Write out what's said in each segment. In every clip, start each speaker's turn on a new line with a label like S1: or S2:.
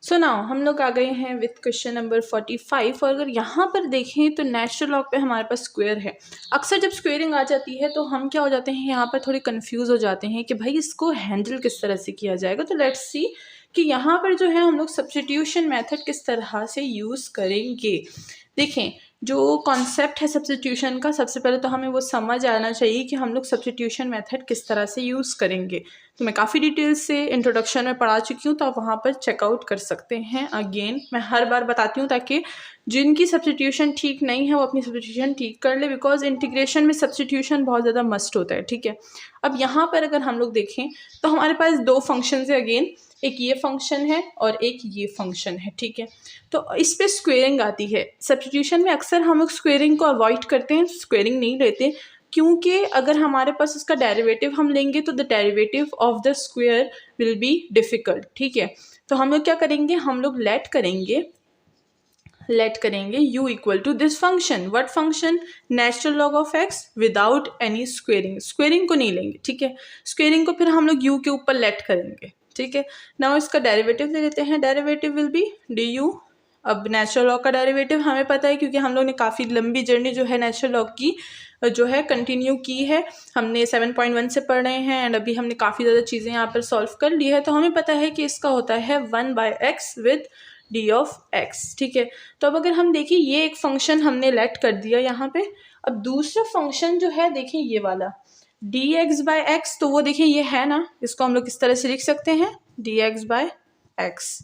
S1: So now हम लोग आ गए हैं विथ क्वेश्चन नंबर 45। और अगर यहाँ पर देखें तो नेचुरल लॉग पे हमारे पास स्क्वायर है। अक्सर जब स्क्वेयरिंग आ जाती है तो हम क्या हो जाते हैं, यहाँ पर थोड़े कंफ्यूज हो जाते हैं कि भाई इसको हैंडल किस तरह से किया जाएगा। तो लेट्स सी कि यहाँ पर जो है हम लोग सब्स्टिट्यूशन मेथड किस तरह से यूज़ करेंगे। देखें, जो कॉन्सेप्ट है सब्स्टिट्यूशन का, सबसे पहले तो हमें वो समझ आना चाहिए कि हम लोग सब्स्टिट्यूशन मेथड किस तरह से यूज़ करेंगे। तो मैं काफ़ी डिटेल से इंट्रोडक्शन में पढ़ा चुकी हूँ, तो आप वहाँ पर चेकआउट कर सकते हैं। अगेन मैं हर बार बताती हूँ ताकि जिनकी सब्स्टिट्यूशन ठीक नहीं है वो अपनी सब्स्टिट्यूशन ठीक कर ले, बिकॉज इंटीग्रेशन में सब्स्टिट्यूशन बहुत ज़्यादा मस्ट होता है। ठीक है, अब यहाँ पर अगर हम लोग देखें तो हमारे पास दो फंक्शन है। अगेन एक ये फंक्शन है और एक ये फंक्शन है। ठीक है, तो इस पे स्क्वेयरिंग आती है। सब्स्टिट्यूशन में अक्सर हम लोग स्क्वेयरिंग को अवॉइड करते हैं, स्क्वेयरिंग नहीं लेते, क्योंकि अगर हमारे पास उसका डेरिवेटिव हम लेंगे तो the derivative of the square will be difficult. ठीक है, तो हम लोग क्या करेंगे, हम लोग लेट करेंगे u equal to this function. What function? Natural log of x without any squaring. Squaring को नहीं लेंगे। ठीक है, स्क्वेयरिंग को फिर हम लोग u के ऊपर लेट करेंगे। ठीक है, नाउ इसका डेरिवेटिव ले लेते हैं। Derivative will be du। अब नेचुरल लॉग का डेरिवेटिव हमें पता है, क्योंकि हम लोग ने काफ़ी लंबी जर्नी जो है नेचुरल लॉग की जो है कंटिन्यू की है। हमने 7.1 से पढ़ रहे हैं एंड अभी हमने काफ़ी ज़्यादा चीज़ें यहाँ पर सॉल्व कर ली है। तो हमें पता है कि इसका होता है 1/x with D of x. ठीक है, तो अब अगर हम देखिए ये एक फंक्शन हमने लेट कर दिया यहाँ पे। अब दूसरा फंक्शन जो है देखिए ये वाला dx/x, तो वो देखिए ये है ना, इसको हम लोग किस तरह से लिख सकते हैं, dx/x।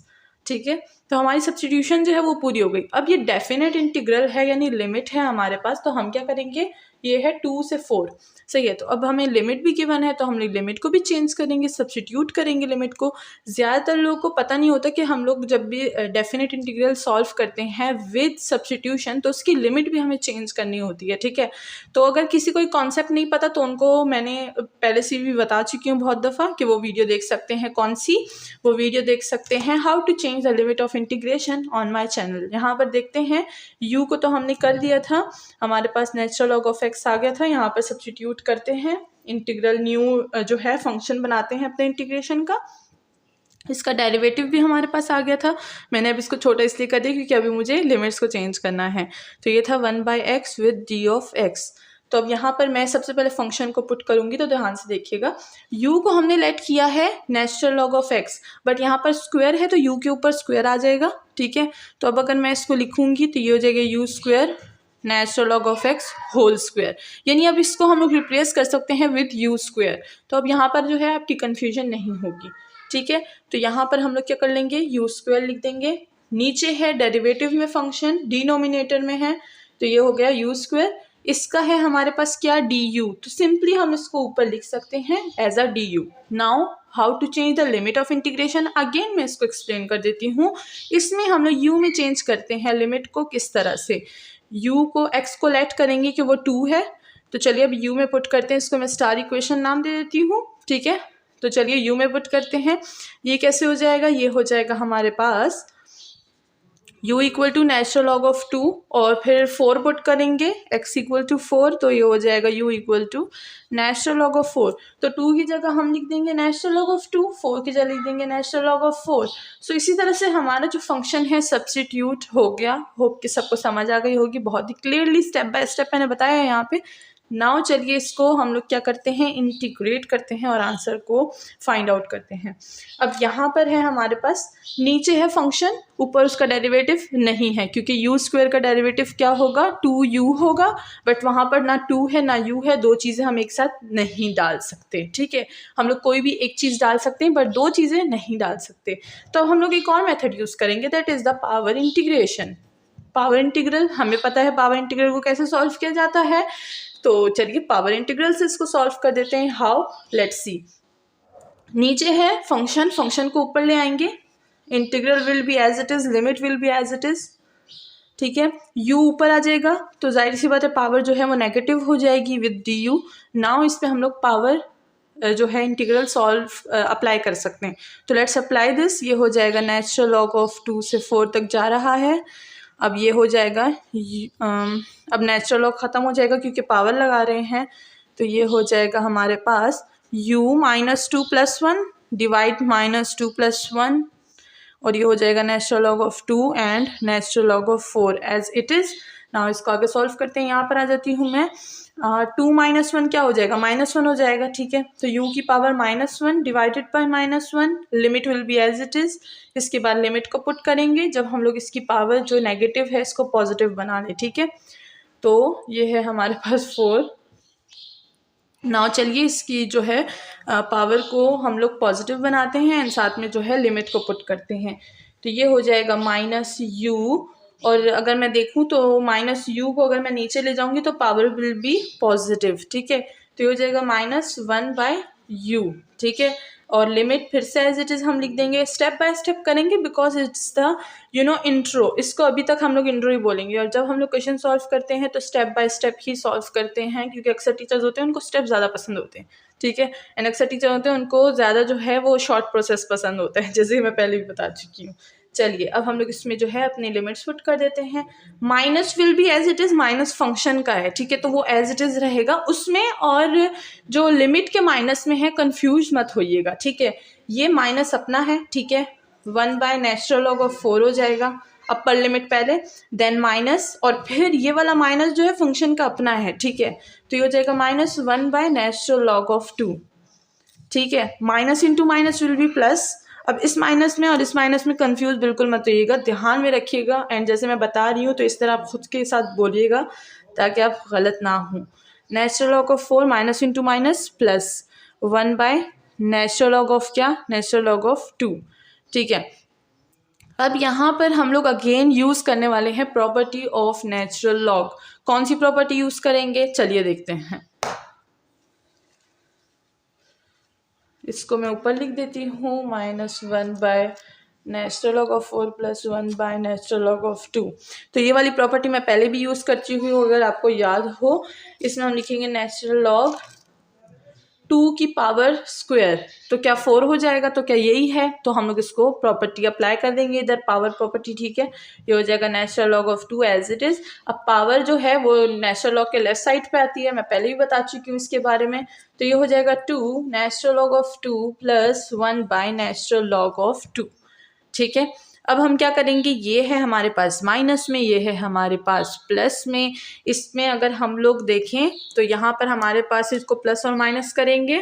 S1: ठीक है, तो हमारी सब्स्टिट्यूशन जो है वो पूरी हो गई। अब ये डेफिनेट इंटीग्रल है यानी लिमिट है हमारे पास, तो हम क्या करेंगे, ये है 2 से 4। सही है, तो अब हमें लिमिट भी गिवन है तो हम लोग लिमिट को भी चेंज करेंगे, सब्स्टिट्यूट करेंगे लिमिट को। ज़्यादातर लोगों को पता नहीं होता कि हम लोग जब भी डेफिनेट इंटीग्रल सॉल्व करते हैं विद सब्स्टिट्यूशन तो उसकी लिमिट भी हमें चेंज करनी होती है। ठीक है, तो अगर किसी को कॉन्सेप्ट नहीं पता तो उनको मैंने पहले से भी बता चुकी हूँ बहुत दफ़ा कि वो वीडियो देख सकते हैं। कौन सी? वो वीडियो देख सकते हैं how to change the limit of integration on my channel. यहाँ पर देखते हैं u को तो हमने कर दिया था, हमारे पास नेचुरल लॉग ऑफ x आ गया था। यहाँ पर सब्स्टिट्यूट करते हैं, इंटीग्रल न्यू जो है फंक्शन बनाते हैं अपने इंटीग्रेशन का। इसका डेरिवेटिव भी हमारे पास आ गया था। मैंने अब इसको छोटा इसलिए कर दिया क्योंकि अभी मुझे लिमिट्स को चेंज करना है। तो ये था 1/x with d of x। तो अब यहाँ पर मैं सबसे पहले फंक्शन को पुट करूँगी, तो ध्यान से देखिएगा। u को हमने लेट किया है natural log of x, but यहाँ पर स्क्वायर है तो u के ऊपर स्क्वायर आ जाएगा। ठीक है, तो अब अगर मैं इसको लिखूँगी तो ये हो जाएगा u square natural log of x whole square, यानी अब इसको हम लोग रिप्लेस कर सकते हैं विद u स्क्वायर। तो अब यहाँ पर जो है आपकी कन्फ्यूजन नहीं होगी। ठीक है, तो यहाँ पर हम लोग क्या कर लेंगे, u स्क्वायर लिख देंगे। नीचे है डेरिवेटिव में फंक्शन, डिनोमिनेटर में है, तो ये हो गया u स्क्वायर। इसका है हमारे पास क्या, du, तो सिंपली हम इसको ऊपर लिख सकते हैं as a du। Now how to change the limit of integration, again मैं इसको एक्सप्लेन कर देती हूँ। इसमें हम लोग u में चेंज करते हैं लिमिट को। किस तरह से, u को x को लेट करेंगे कि वो 2 है, तो चलिए अब u में पुट करते हैं। इसको मैं स्टार इक्वेशन नाम दे देती हूँ। ठीक है, तो चलिए u में पुट करते हैं। ये कैसे हो जाएगा, ये हो जाएगा हमारे पास u equal to natural log of 2 और फिर 4 पुट करेंगे, x इक्वल टू 4, तो ये हो जाएगा u equal to natural log of 4। तो 2 की जगह हम लिख देंगे नेचुरल लॉग ऑफ 2, 4 की जगह लिख देंगे नेचुरल लॉग ऑफ 4। सो इसी तरह से हमारा जो फंक्शन है सब्स्टिट्यूट हो गया। होप कि सबको समझ आ गई होगी, बहुत ही क्लियरली स्टेप बाय स्टेप मैंने बताया है यहाँ पे। नाउ चलिए इसको हम लोग क्या करते हैं, इंटीग्रेट करते हैं और आंसर को फाइंड आउट करते हैं। अब यहाँ पर है हमारे पास, नीचे है फंक्शन, ऊपर उसका डेरिवेटिव नहीं है, क्योंकि u स्क्वायर का डेरिवेटिव क्या होगा, 2u होगा, बट वहाँ पर ना 2 है ना u है, दो चीज़ें हम एक साथ नहीं डाल सकते। ठीक है, हम लोग कोई भी एक चीज़ डाल सकते हैं बट दो चीज़ें नहीं डाल सकते। तो हम लोग एक और मेथड यूज़ करेंगे, that is the power integration. Power integral हमें पता है, पावर इंटीग्रल को कैसे सॉल्व किया जाता है, तो चलिए पावर इंटीग्रल से इसको सॉल्व कर देते हैं। How, let's see. नीचे है फंक्शन, फंक्शन को ऊपर ले आएंगे, integral will be as it is, limit will be as it is. ठीक है, u ऊपर आ जाएगा तो जाहिर सी बात है पावर जो है वो नेगेटिव हो जाएगी विद du। नाउ इस पे हम लोग पावर जो है इंटीग्रल सॉल्व अप्लाई कर सकते हैं। तो लेट्स अप्लाई दिस। ये हो जाएगा नेचुरल लॉग ऑफ 2 से 4 तक जा रहा है। अब ये हो जाएगा, अब नेचुरल लॉग ख़त्म हो जाएगा क्योंकि पावर लगा रहे हैं, तो ये हो जाएगा हमारे पास u -2 + 1 डिवाइड -2 + 1 और ये हो जाएगा natural log of 2 and natural log of 4 as it is. Now इसको आगे सॉल्व करते हैं। यहाँ पर आ जाती हूँ मैं, 2 - 1 क्या हो जाएगा, -1 हो जाएगा, ठीक है। तो u की power -1 divided by -1, limit will be as it is. इसके बाद लिमिट को पुट करेंगे जब हम लोग इसकी पावर जो नेगेटिव है इसको पॉजिटिव बना लें, ठीक है। तो ये है हमारे पास 4। नाउ चलिए इसकी जो है पावर को हम लोग पॉजिटिव बनाते हैं एंड साथ में जो है लिमिट को पुट करते हैं। तो ये हो जाएगा -u, और अगर मैं देखूँ तो -u को अगर मैं नीचे ले जाऊँगी तो पावर विल बी पॉजिटिव, ठीक है। तो ये हो जाएगा -1/u, ठीक है। और लिमिट फिर से एज इट इज़ हम लिख देंगे, स्टेप बाय स्टेप करेंगे बिकॉज इट्स द इंट्रो। इसको अभी तक हम लोग इंट्रो ही बोलेंगे, और जब हम लोग क्वेश्चन सॉल्व करते हैं तो step by step he solve करते हैं, क्योंकि अक्सर टीचर्स होते हैं उनको स्टेप ज़्यादा पसंद होते हैं, ठीक है। एंड अक्सर टीचर होते हैं उनको ज़्यादा जो है वो शॉर्ट प्रोसेस पसंद होता है, जैसे मैं पहले भी बता चुकी हूँ। चलिए अब हम लोग इसमें जो है अपनी लिमिट्स पुट कर देते हैं। Minus will be as it is, minus function का है, ठीक है, तो वो एज इट इज़ रहेगा उसमें, और जो लिमिट के माइनस में है कंफ्यूज मत होइएगा, ठीक है। ये माइनस अपना है, ठीक है, 1 नेचुरल लॉग ऑफ 4 हो जाएगा, अपर लिमिट पहले, देन माइनस, और फिर ये वाला माइनस जो है फंक्शन का अपना है, ठीक है। तो ये हो जाएगा -1 नेचुरल लॉग ऑफ 2, ठीक है। Minus into minus will B plus. अब इस माइनस में और इस माइनस में कंफ्यूज बिल्कुल मत होइएगा, ध्यान में रखिएगा, एंड जैसे मैं बता रही हूँ तो इस तरह आप खुद के साथ बोलिएगा ताकि आप गलत ना हो। Natural log of 4 minus into minus plus 1 natural log of क्या, नेचुरल लॉग ऑफ 2, ठीक है। अब यहाँ पर हम लोग अगेन यूज़ करने वाले हैं प्रॉपर्टी ऑफ नेचुरल लॉग। कौन सी प्रॉपर्टी यूज़ करेंगे, चलिए देखते हैं। इसको मैं ऊपर लिख देती हूँ, -1 natural log of 4 plus 1 natural log of 2। तो ये वाली प्रॉपर्टी मैं पहले भी यूज़ कर चुकी हूँ, अगर आपको याद हो। इसमें हम लिखेंगे नेचुरल लॉग 2 की पावर स्क्वायर, तो क्या 4 हो जाएगा, तो क्या यही है, तो हम लोग इसको प्रॉपर्टी अप्लाई कर देंगे इधर, पावर प्रॉपर्टी, ठीक है। ये हो जाएगा natural log of 2 as it is. अब पावर जो है वो नेचुरल लॉग के लेफ्ट साइड पे आती है, मैं पहले भी बता चुकी हूँ इसके बारे में। तो ये हो जाएगा 2 natural log of 2 plus 1 natural log of 2, ठीक है। अब हम क्या करेंगे, ये है हमारे पास माइनस में, ये है हमारे पास प्लस में। इसमें अगर हम लोग देखें तो यहाँ पर हमारे पास इसको प्लस और माइनस करेंगे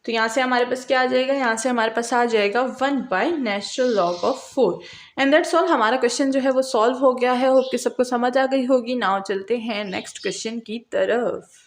S1: तो यहाँ से हमारे पास क्या आ जाएगा, यहाँ से हमारे पास आ जाएगा 1 natural log of 4। And that's all, हमारा क्वेश्चन जो है वो सॉल्व हो गया है। होप कि सबको समझ आ गई होगी। नाउ चलते हैं नेक्स्ट क्वेश्चन की तरफ।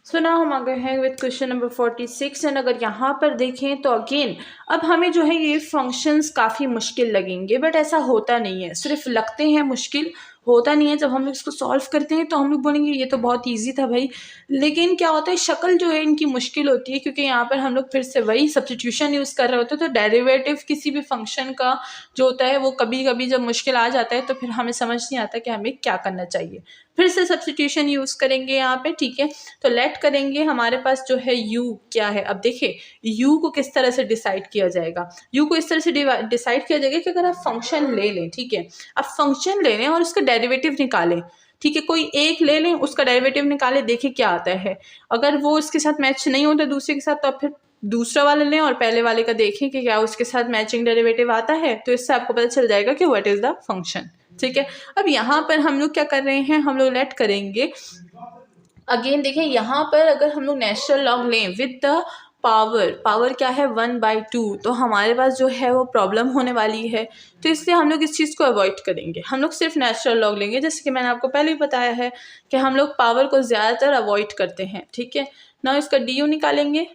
S1: सो नाउ हम आ गए हैं विद क्वेश्चन नंबर 46। एंड अगर यहाँ पर देखें तो अगेन अब हमें जो है ये फंक्शंस काफ़ी मुश्किल लगेंगे, बट ऐसा होता नहीं है, सिर्फ लगते हैं मुश्किल, होता नहीं है। जब हम लोग इसको सॉल्व करते हैं तो हम लोग बोलेंगे ये तो बहुत इजी था भाई, लेकिन क्या होता है शक्ल जो है इनकी मुश्किल होती है, क्योंकि यहाँ पर हम लोग फिर से वही सब्स्टिट्यूशन यूज़ कर रहे होते हैं। तो डेरिवेटिव किसी भी फंक्शन का जो होता है वो कभी कभी जब मुश्किल आ जाता है तो फिर हमें समझ नहीं आता कि हमें क्या करना चाहिए। फिर से सब्स्टिट्यूशन यूज़ करेंगे यहाँ पे, ठीक है। तो लेट करेंगे, हमारे पास जो है u क्या है। अब देखिए u को किस तरह से डिसाइड किया जाएगा, u को इस तरह से डिसाइड किया जाएगा कि अगर आप फंक्शन ले लें, ठीक है, आप फंक्शन ले लें और उसका डेरिवेटिव निकालें, ठीक है, कोई एक ले लें, उसका डेरिवेटिव निकालें, देखिए क्या आता है। अगर वो उसके साथ मैच नहीं होता दूसरे के साथ तो आप फिर दूसरा वाला लें और पहले वाले का देखें कि क्या उसके साथ मैचिंग डेरिवेटिव आता है, तो इससे आपको पता चल जाएगा कि व्हाट इज़ द फंक्शन, ठीक है। अब यहाँ पर हम लोग क्या कर रहे हैं, हम लोग लेट करेंगे। अगेन देखें यहाँ पर अगर हम लोग नेचुरल लॉग लें विद द पावर क्या है 1/2, तो हमारे पास जो है वो प्रॉब्लम होने वाली है। तो इसलिए हम लोग इस चीज़ को अवॉइड करेंगे, हम लोग सिर्फ नेचुरल लॉग लेंगे, जैसे कि मैंने आपको पहले ही बताया है कि हम लोग पावर को ज़्यादातर अवॉइड करते हैं, ठीक है ना। इसका डी निकालेंगे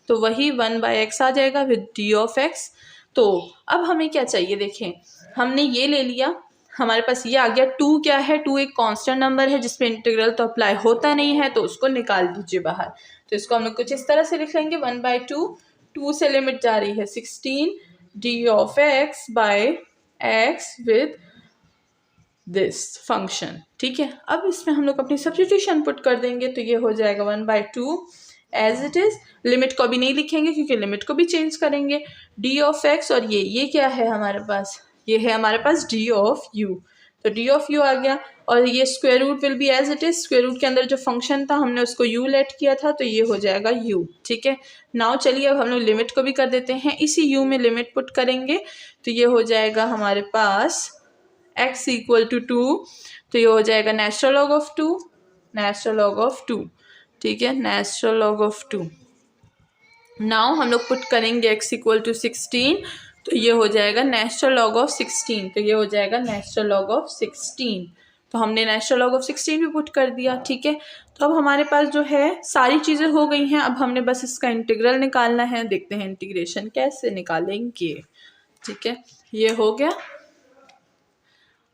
S1: तो वही 1/x आ जाएगा विद डी ऑफ एक्स। तो अब हमें क्या चाहिए, देखें हमने ये ले लिया, हमारे पास ये आ गया। 2 क्या है, 2 एक कांस्टेंट नंबर है जिसपे इंटीग्रल तो अप्लाई होता नहीं है, तो उसको निकाल दीजिए बाहर। तो इसको हम लोग कुछ इस तरह से लिख लेंगे 1/2, 2 से लिमिट जा रही है 16 d of x by x with this function, ठीक है। अब इसमें हम लोग अपनी सब्स्टिट्यूशन पुट कर देंगे, तो ये हो जाएगा 1/2 एज इट इज़। लिमिट को भी नहीं लिखेंगे क्योंकि लिमिट को भी चेंज करेंगे। डी ऑफ एक्स और ये क्या है हमारे पास, ये है हमारे पास डी ऑफ यू, तो डी ऑफ यू आ गया, और ये square root will be as it is, square root के अंदर जो फंक्शन था हमने उसको यू लेट किया था, तो ये हो जाएगा यू, ठीक है। नाउ चलिए अब हम लोग लिमिट को भी कर देते हैं, इसी यू में लिमिट पुट करेंगे, तो ये हो जाएगा हमारे पास x इक्वल टू 2, तो ये हो जाएगा natural log of 2, natural log of 2, ठीक है, नेचुरल लॉग ऑफ 2। नाउ हम लोग पुट करेंगे x इक्वल टू 16, तो ये हो जाएगा नेचुरल लॉग ऑफ 16, तो ये हो जाएगा नेचुरल लॉग ऑफ 16, तो हमने नेचुरल लॉग ऑफ 16 भी पुट कर दिया, ठीक है। तो अब हमारे पास जो है सारी चीज़ें हो गई हैं, अब हमने बस इसका इंटीग्रल निकालना है, देखते हैं इंटीग्रेशन कैसे निकालेंगे, ठीक है, ये हो गया।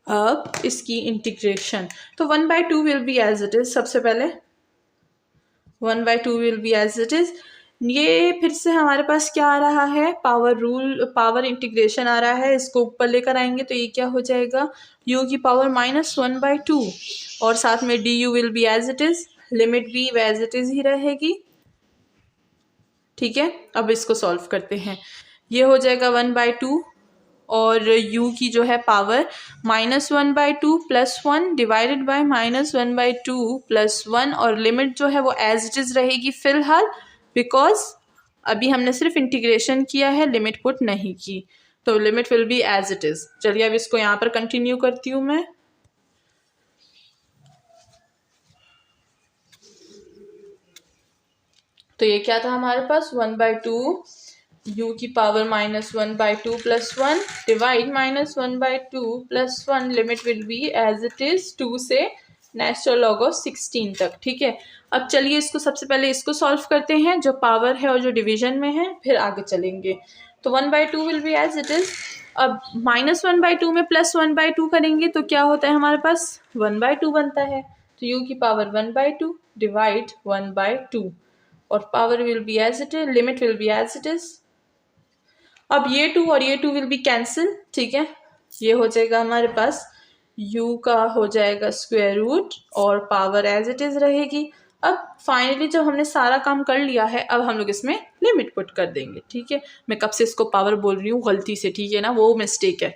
S1: अब इसकी इंटीग्रेशन, तो 1/2 will be as it is, सबसे पहले 1/2 will be as it is, ये फिर से हमारे पास क्या आ रहा है, पावर रूल, पावर इंटीग्रेशन आ रहा है, इसको ऊपर लेकर आएंगे तो ये क्या हो जाएगा, u की पावर -1/2, और साथ में du will be as it is, limit भी एज इट इज ही रहेगी, ठीक है। अब इसको सॉल्व करते हैं, ये हो जाएगा 1/2, और u की जो है पावर -1/2 + 1 डिवाइडेड बाय -1/2 + 1, और लिमिट जो है वो एज इट इज़ रहेगी फिलहाल, बिकॉज अभी हमने सिर्फ इंटीग्रेशन किया है, लिमिट पुट नहीं की, तो limit will be as it is. चलिए अब इसको यहाँ पर कंटिन्यू करती हूँ मैं, तो ये क्या था हमारे पास, 1/2 u की power -1/2 + 1 divide -1/2 + 1, limit will be as it is 2 से नेचुरल लॉग ऑफ 16 तक, ठीक है। अब चलिए इसको सबसे पहले इसको सॉल्व करते हैं, जो पावर है और जो डिवीजन में है, फिर आगे चलेंगे। तो 1/2 will be as it is, अब -1/2 में +1/2 करेंगे तो क्या होता है हमारे पास, 1/2 बनता है, तो u की पावर 1/2 डिवाइड 1/2, और power will be as it is, limit will be as it is. अब ये 2 और ये 2 विल बी कैंसिल, ठीक है, ये हो जाएगा हमारे पास u का हो जाएगा स्क्वायर रूट, और पावर एज इट इज रहेगी। अब फाइनली जब हमने सारा काम कर लिया है, अब हम लोग इसमें लिमिट पुट कर देंगे, ठीक है। मैं कब से इसको पावर बोल रही हूँ गलती से, ठीक है ना, वो मिस्टेक है,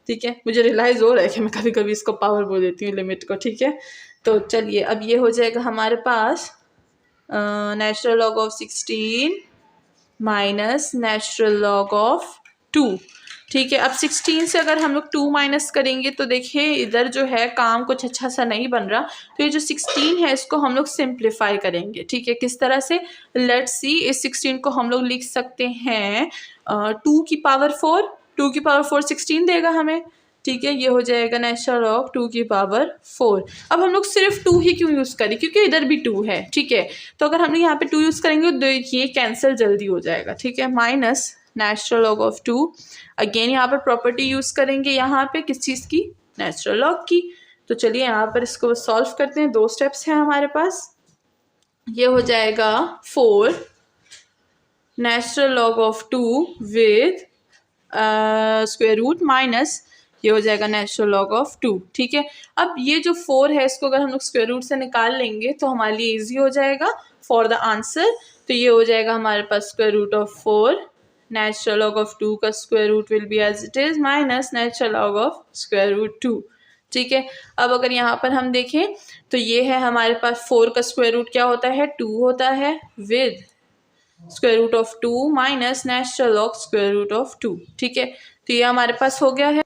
S1: ठीक है, मुझे रियलाइज़ हो रहा है कि मैं कभी कभी इसको पावर बोल देती हूँ लिमिट को, ठीक है। तो चलिए अब ये हो जाएगा हमारे पास natural log of 16 minus natural log of 2, ठीक है। अब 16 से अगर हम लोग 2 माइनस करेंगे तो देखिए इधर जो है काम कुछ अच्छा सा नहीं बन रहा, तो ये जो 16 है इसको हम लोग सिंप्लीफाई करेंगे, ठीक है। किस तरह से, लेट्स सी, इस 16 को हम लोग लिख सकते हैं 2 की पावर 4, 2 की पावर 4 16 देगा हमें, ठीक है, ये हो जाएगा नेचुरल लॉग 2 की पावर 4। अब हम लोग सिर्फ 2 ही क्यों यूज़ करें, क्योंकि इधर भी 2 है, ठीक है, तो अगर हम लोग यहाँ पे 2 यूज़ करेंगे तो ये कैंसिल जल्दी हो जाएगा, ठीक है, minus natural log of 2, again यहाँ पर प्रॉपर्टी यूज़ करेंगे, यहाँ पे किस चीज़ की, नेचुरल लॉग की। तो चलिए यहाँ पर इसको सॉल्व करते हैं, 2 स्टेप्स हैं हमारे पास, ये हो जाएगा 4 natural log of 2 with square root minus, ये हो जाएगा नेचुरल लॉग ऑफ 2, ठीक है। अब ये जो 4 है इसको अगर हम लोग स्क्वायर रूट से निकाल लेंगे तो हमारे लिए इजी हो जाएगा फॉर द आंसर, तो ये हो जाएगा हमारे पास square root of 4 natural log of 2 का square root will be as it is minus natural log of square root 2, ठीक है। अब अगर यहाँ पर हम देखें तो ये है हमारे पास 4 का स्क्वायर रूट क्या होता है, 2 होता है, with square root of 2 minus natural log square root of 2, ठीक है। तो ये हमारे पास हो गया है।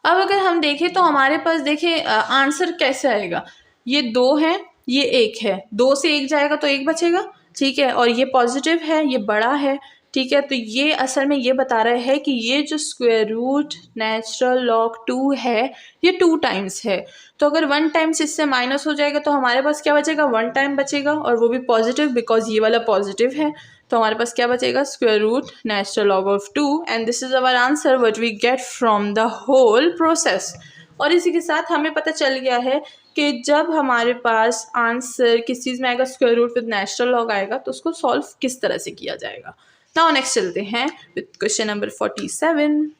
S1: अब अगर हम देखें तो हमारे पास देखिए आंसर कैसे आएगा, ये 2 है, ये 1 है, 2 से 1 जाएगा तो 1 बचेगा, ठीक है, और ये पॉजिटिव है, ये बड़ा है, ठीक है। तो ये असल में ये बता रहा है कि ये जो स्क्वायर रूट नेचुरल लॉग 2 है ये 2 टाइम्स है, तो अगर 1 टाइम्स इससे माइनस हो जाएगा तो हमारे पास क्या बचेगा, 1 टाइम बचेगा, और वो भी पॉजिटिव, बिकॉज ये वाला पॉजिटिव है, तो हमारे पास क्या बचेगा, square root natural log of 2, and this is our answer what we get from the whole process. और इसी के साथ हमें पता चल गया है कि जब हमारे पास आंसर किस चीज़ में आएगा, square root with natural log आएगा, तो उसको सॉल्व किस तरह से किया जाएगा। नाउ नेक्स्ट चलते हैं विद क्वेश्चन नंबर 47।